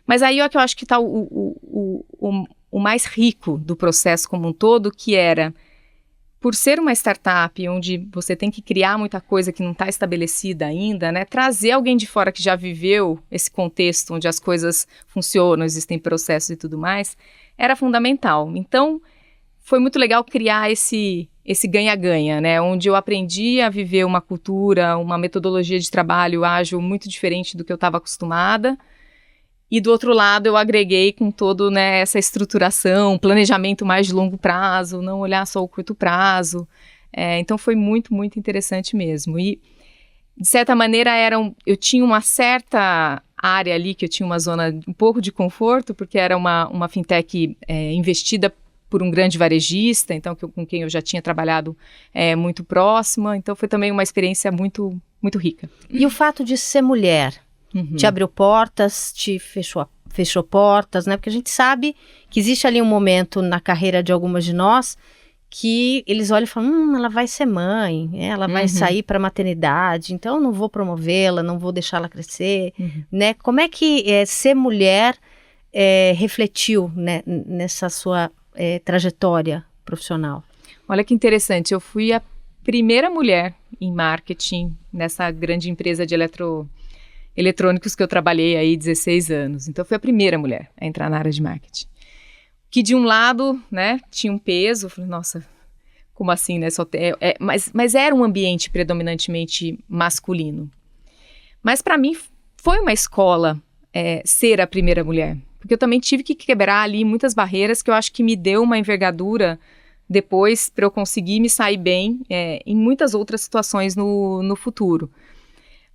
Mas aí é que eu acho que está o mais rico do processo como um todo, que era, por ser uma startup onde você tem que criar muita coisa que não está estabelecida ainda, né? Trazer alguém de fora que já viveu esse contexto onde as coisas funcionam, existem processos e tudo mais, era fundamental. Então, foi muito legal criar esse ganha-ganha, né? Onde eu aprendi a viver uma cultura, uma metodologia de trabalho ágil muito diferente do que eu estava acostumada. E do outro lado eu agreguei com todo, né, essa estruturação, planejamento mais de longo prazo, não olhar só o curto prazo. Então foi muito, muito interessante mesmo. E, de certa maneira, eu tinha uma certa área ali, que eu tinha uma zona um pouco de conforto, porque era uma fintech investida por um grande varejista, então com quem eu já tinha trabalhado muito próxima. Então foi também uma experiência muito, muito rica. E o fato de ser mulher te abriu portas, te fechou portas, né? Porque a gente sabe que existe ali um momento na carreira de algumas de nós que eles olham e falam, ela vai ser mãe, ela vai sair para a maternidade, então eu não vou promovê-la, não vou deixá-la crescer, né? Como é que ser mulher refletiu, né, nessa sua trajetória profissional? Olha que interessante, eu fui a primeira mulher em marketing nessa grande empresa de eletrônicos que eu trabalhei aí 16 anos. Então, eu fui a primeira mulher a entrar na área de marketing. Que, de um lado, né, tinha um peso. Eu falei, nossa, como assim, né? Mas era um ambiente predominantemente masculino. Mas, para mim, foi uma escola ser a primeira mulher. Porque eu também tive que quebrar ali muitas barreiras que eu acho que me deu uma envergadura depois para eu conseguir me sair bem em muitas outras situações no futuro.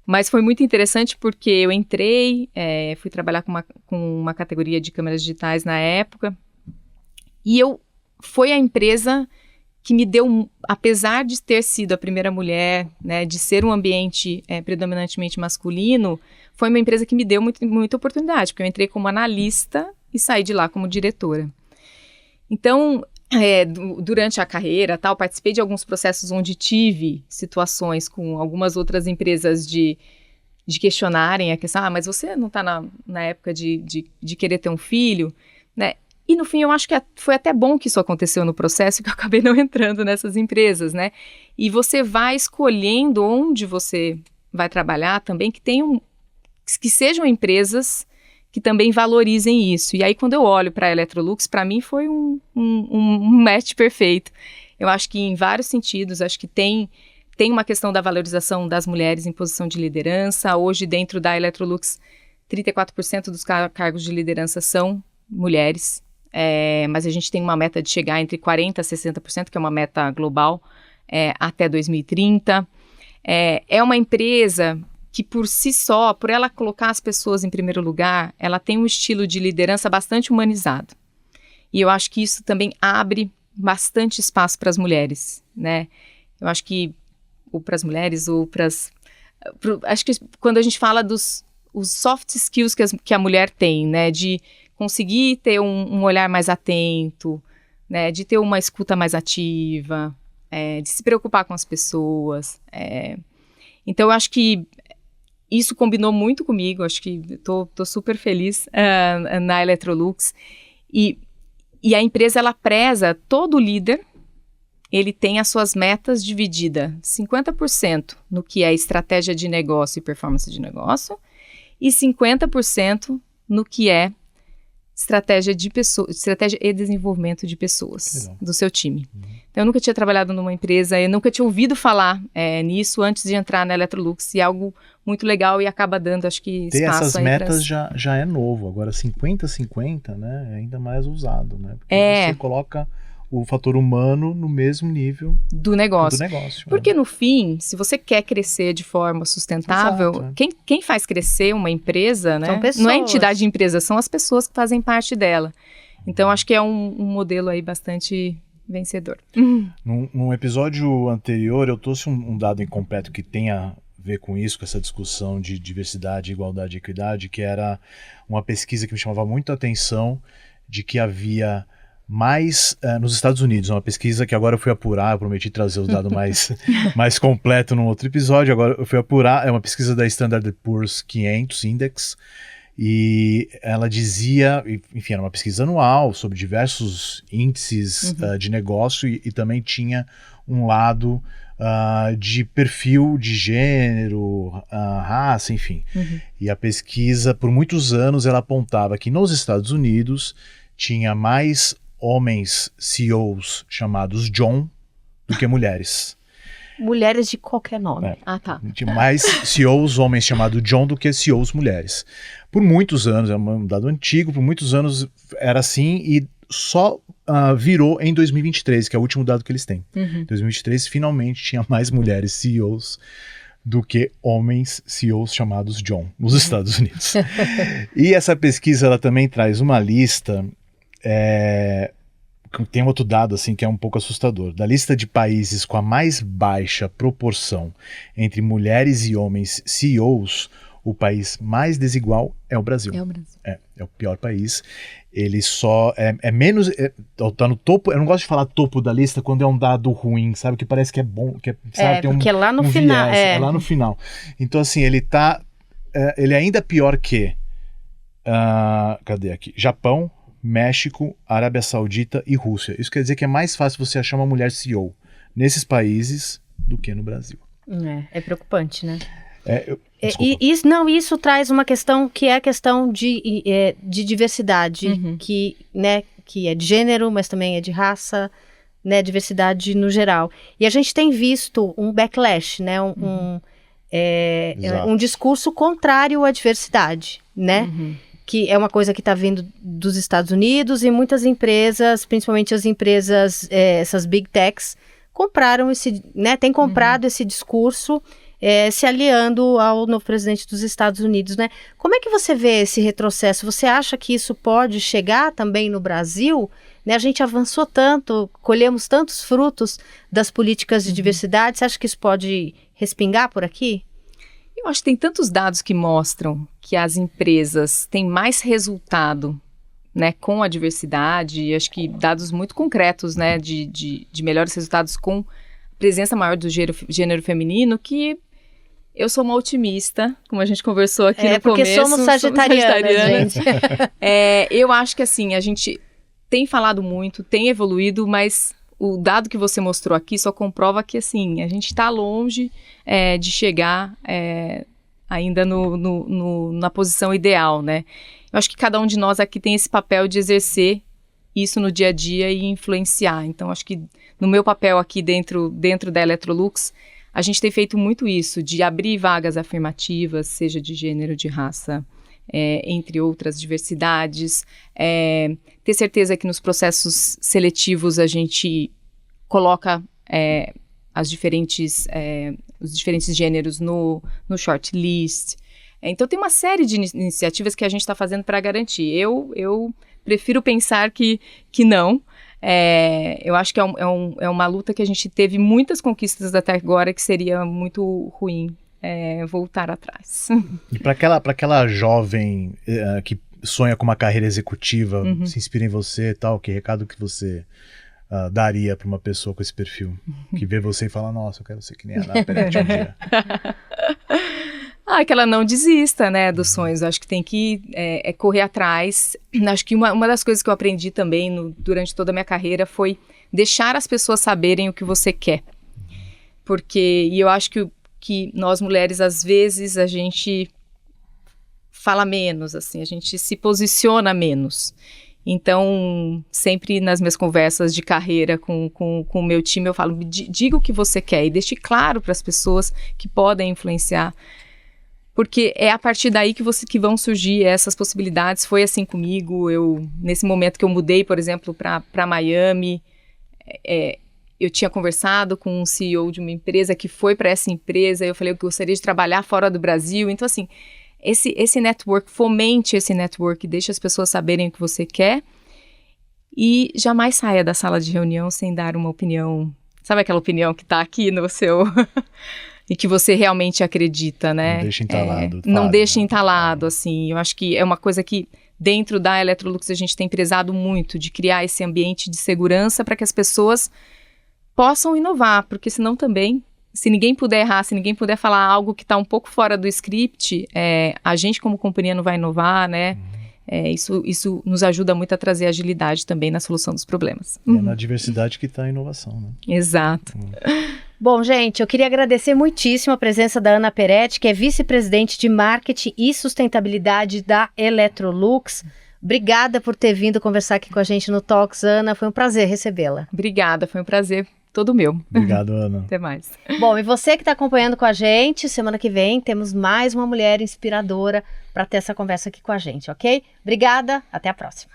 Mas foi muito interessante porque eu entrei, fui trabalhar com uma categoria de câmeras digitais na época, foi a empresa que me deu, apesar de ter sido a primeira mulher, né, de ser um ambiente predominantemente masculino, foi uma empresa que me deu muita oportunidade, porque eu entrei como analista e saí de lá como diretora. Então, durante a carreira, participei de alguns processos onde tive situações com algumas outras empresas de questionarem a questão, mas você não está na época de querer ter um filho, né? E no fim eu acho que foi até bom que isso aconteceu no processo, que eu acabei não entrando nessas empresas, né? E você vai escolhendo onde você vai trabalhar também, que sejam empresas que também valorizem isso. E aí quando eu olho para a Electrolux, para mim foi um match perfeito. Eu acho que em vários sentidos, acho que tem uma questão da valorização das mulheres em posição de liderança. Hoje dentro da Electrolux, 34% dos cargos de liderança são mulheres. Mas a gente tem uma meta de chegar entre 40% a 60%, que é uma meta global, até 2030. É uma empresa que por si só, por ela colocar as pessoas em primeiro lugar, ela tem um estilo de liderança bastante humanizado. E eu acho que isso também abre bastante espaço para as mulheres, né? Eu acho que, ou para as mulheres, ou acho que quando a gente fala dos soft skills que a mulher tem, né? De conseguir ter um olhar mais atento, né, de ter uma escuta mais ativa, de se preocupar com as pessoas. Então, eu acho que isso combinou muito comigo, acho que estou super feliz na Electrolux. E a empresa, ela preza todo líder, ele tem as suas metas divididas 50% no que é estratégia de negócio e performance de negócio, e 50% no que é estratégia e desenvolvimento de pessoas do seu time. Então, eu nunca tinha trabalhado numa empresa, eu nunca tinha ouvido falar nisso antes de entrar na Electrolux, e é algo muito legal e acaba dando, acho que, espaço. Ter essas metas já é novo, agora 50-50, né, é ainda mais usado, né, porque você coloca o fator humano no mesmo nível do negócio. Porque no fim, se você quer crescer de forma sustentável, quem faz crescer uma empresa, né, são pessoas. Não é a entidade de empresa, são as pessoas que fazem parte dela. Então, acho que é um modelo aí bastante vencedor. Num episódio anterior, eu trouxe um dado incompleto que tem a ver com isso, com essa discussão de diversidade, igualdade e equidade, que era uma pesquisa que me chamava muito a atenção, de que havia mais nos Estados Unidos, uma pesquisa que agora eu fui apurar, eu prometi trazer os dados mais completo num outro episódio, agora eu fui apurar, é uma pesquisa da Standard & Poor's 500 Index, e ela dizia, enfim, era uma pesquisa anual sobre diversos índices de negócio, e também tinha um lado de perfil de gênero, raça, enfim. E a pesquisa, por muitos anos, ela apontava que nos Estados Unidos tinha mais homens CEOs chamados John do que mulheres. Mulheres de qualquer nome. Tinha mais CEOs homens chamados John do que CEOs mulheres. Por muitos anos, é um dado antigo, por muitos anos era assim, e só virou em 2023, que é o último dado que eles têm. Em 2023, finalmente tinha mais mulheres CEOs do que homens CEOs chamados John nos Estados Unidos. E essa pesquisa, ela também traz uma lista, tem outro dado assim que é um pouco assustador, da lista de países com a mais baixa proporção entre mulheres e homens CEOs, o país mais desigual é o Brasil. É o pior país. Ele só é menos, tá no topo. Eu não gosto de falar topo da lista quando é um dado ruim, sabe, que parece que é bom, que sabe, tem porque é lá no final, viés, é lá no final. Então assim, ele é ainda pior que cadê aqui? Japão, México, Arábia Saudita e Rússia. Isso quer dizer que é mais fácil você achar uma mulher CEO nesses países do que no Brasil. É preocupante, né? Isso traz uma questão que é a questão de diversidade, que é de gênero, mas também é de raça, né, diversidade no geral. E a gente tem visto um backlash, né, um discurso contrário à diversidade, né? Que é uma coisa que está vindo dos Estados Unidos, e muitas empresas, principalmente as empresas, essas big techs, têm comprado esse discurso, se aliando ao novo presidente dos Estados Unidos, né? Como é que você vê esse retrocesso? Você acha que isso pode chegar também no Brasil, né? A gente avançou tanto, colhemos tantos frutos das políticas de diversidade. Você acha que isso pode respingar por aqui? Eu acho que tem tantos dados que mostram que as empresas têm mais resultado, né, com a diversidade, e acho que dados muito concretos, né, de melhores resultados com presença maior do gênero feminino, que eu sou uma otimista, como a gente conversou aqui no porque começo. Somos sagitarianas, gente. Eu acho que assim, a gente tem falado muito, tem evoluído, mas o dado que você mostrou aqui só comprova que assim, a gente está longe de chegar ainda na posição ideal, né? Eu acho que cada um de nós aqui tem esse papel de exercer isso no dia a dia e influenciar. Então, acho que no meu papel aqui dentro da Electrolux, a gente tem feito muito isso, de abrir vagas afirmativas, seja de gênero, de raça, entre outras diversidades. Ter certeza que nos processos seletivos a gente coloca os diferentes gêneros no shortlist. Então, tem uma série de iniciativas que a gente está fazendo para garantir. Eu prefiro pensar que não. Eu acho que é uma luta que a gente teve muitas conquistas até agora, que seria muito ruim voltar atrás. E para aquela jovem que sonha com uma carreira executiva, se inspira em você e tal, que recado que você daria para uma pessoa com esse perfil? Que vê você e fala, nossa, eu quero ser que nem a Ana Peretti um dia. Que ela não desista, né, dos sonhos. Acho que tem que correr atrás. Acho que uma das coisas que eu aprendi também durante toda a minha carreira foi deixar as pessoas saberem o que você quer. E eu acho que nós mulheres, às vezes, a gente fala menos, assim, a gente se posiciona menos. Então, sempre nas minhas conversas de carreira com o meu time, eu falo, diga o que você quer e deixe claro para as pessoas que podem influenciar. Porque é a partir daí que vão surgir essas possibilidades. Foi assim comigo. Nesse momento que eu mudei, por exemplo, para Miami, eu tinha conversado com um CEO de uma empresa que foi para essa empresa. Eu falei que eu gostaria de trabalhar fora do Brasil. Então, assim, esse network, fomente esse network, deixe as pessoas saberem o que você quer e jamais saia da sala de reunião sem dar uma opinião. Sabe aquela opinião que está aqui no seu... e que você realmente acredita, né? Não deixa entalado. Não deixa entalado, assim. Eu acho que é uma coisa que dentro da Electrolux a gente tem prezado muito, de criar esse ambiente de segurança para que as pessoas possam inovar, porque senão também, se ninguém puder errar, se ninguém puder falar algo que está um pouco fora do script, a gente como companhia não vai inovar, né? Isso nos ajuda muito a trazer agilidade também na solução dos problemas. É na diversidade que está a inovação, né? Exato. Bom, gente, eu queria agradecer muitíssimo a presença da Ana Peretti, que é vice-presidente de Marketing e Sustentabilidade da Electrolux. Obrigada por ter vindo conversar aqui com a gente no Talks, Ana. Foi um prazer recebê-la. Obrigada, foi um prazer todo meu. Obrigado, Ana. Até mais. Bom, e você que está acompanhando com a gente, semana que vem temos mais uma mulher inspiradora para ter essa conversa aqui com a gente, ok? Obrigada, até a próxima.